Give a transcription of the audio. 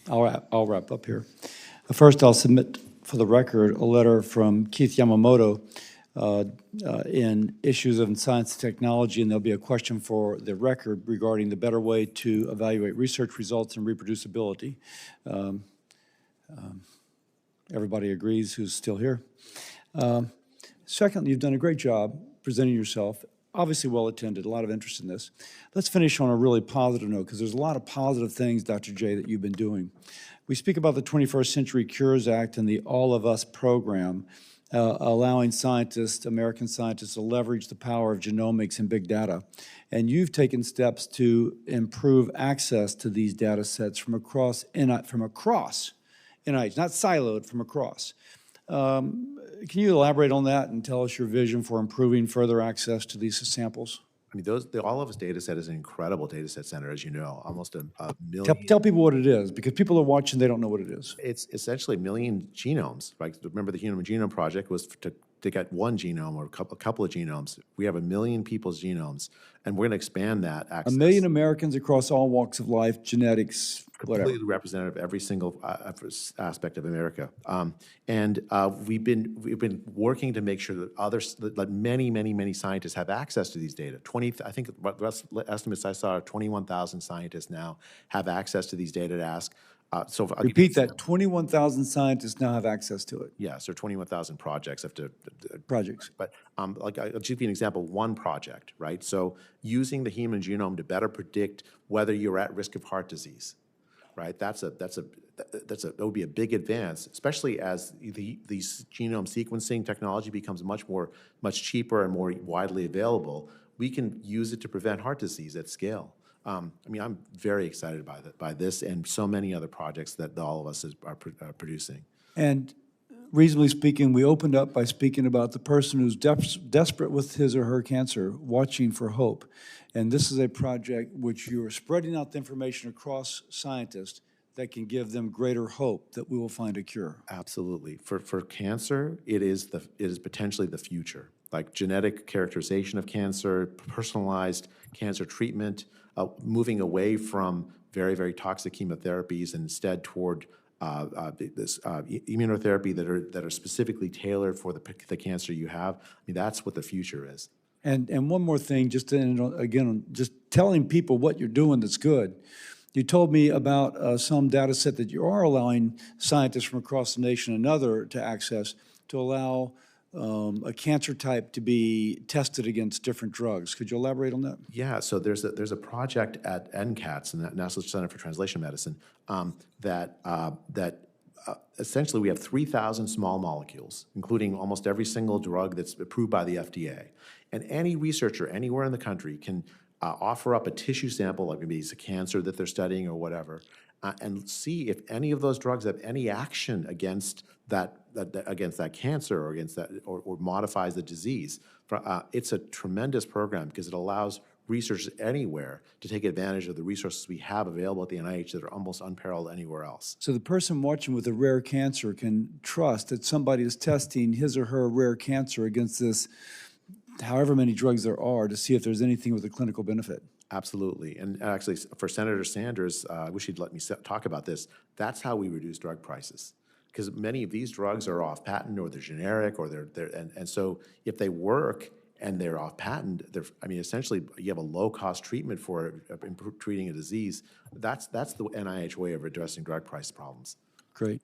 I'll wrap up here. First, I'll submit for the record a letter from Keith Yamamoto in Issues of Science and Technology, and there'll be a question for the record regarding the better way to evaluate research results and reproducibility. Everybody agrees who's still here. Secondly, you've done a great job presenting yourself, obviously well attended, a lot of interest in this. Let's finish on a really positive note, because there's a lot of positive things, Dr. Jay, that you've been doing. We speak about the 21st Century Cures Act and the All of Us program, allowing scientists, American scientists, to leverage the power of genomics and big data. And you've taken steps to improve access to these data sets from across NIH, not siloed, from across. Can you elaborate on that and tell us your vision for improving further access to these samples? I mean, the All of Us data set is an incredible data set, Senator, as you know, almost a million. Tell people what it is, because people are watching, they don't know what it is. It's essentially a million genomes, right? Remember, the Human Genome Project was to get one genome or a couple of genomes. We have 1 million people's genomes, and we're going to expand that access. 1 million Americans across all walks of life, genetics, whatever. Completely representative of every single aspect of America. We've been working to make sure that many scientists have access to these data. I think estimates I saw are 21,000 scientists now have access to these data to ask. Repeat that, 21,000 scientists now have access to it. Yes, or 21,000 projects have to. Projects. But I'll just give you an example, one project, right? So using the human genome to better predict whether you're at risk of heart disease, right? That would be a big advance, especially as these genome sequencing technology becomes much cheaper and more widely available. We can use it to prevent heart disease at scale. I mean, I'm very excited by this and so many other projects that all of us are producing. And reasonably speaking, we opened up by speaking about the person who's desperate with his or her cancer, watching for hope. And this is a project which you are spreading out the information across scientists that can give them greater hope that we will find a cure. Absolutely. For cancer, it is potentially the future. Like genetic characterization of cancer, personalized cancer treatment, moving away from very, very toxic chemotherapies and instead toward immunotherapy that are specifically tailored for the cancer you have. I mean, that's what the future is. And one more thing, just to end on, again, just telling people what you're doing that's good. You told me about some data set that you are allowing scientists from across the nation and other to access to allow a cancer type to be tested against different drugs. Could you elaborate on that? Yeah, so there's a project at NCATS, the National Center for Translational Medicine, that essentially we have 3,000 small molecules, including almost every single drug that's approved by the FDA. And any researcher anywhere in the country can offer up a tissue sample, like maybe it's a cancer that they're studying or whatever, and see if any of those drugs have any action against that cancer or against that or modifies the disease. It's a tremendous program because it allows researchers anywhere to take advantage of the resources we have available at the NIH that are almost unparalleled anywhere else. So the person watching with a rare cancer can trust that somebody is testing his or her rare cancer against this, however many drugs there are, to see if there's anything with a clinical benefit. Absolutely. And actually, for Senator Sanders, I wish he'd let me talk about this. That's how we reduce drug prices. Because many of these drugs are off patent or they're generic or and so if they work and they're off patent, essentially you have a low cost treatment for treating a disease. That's the NIH way of addressing drug price problems. Great.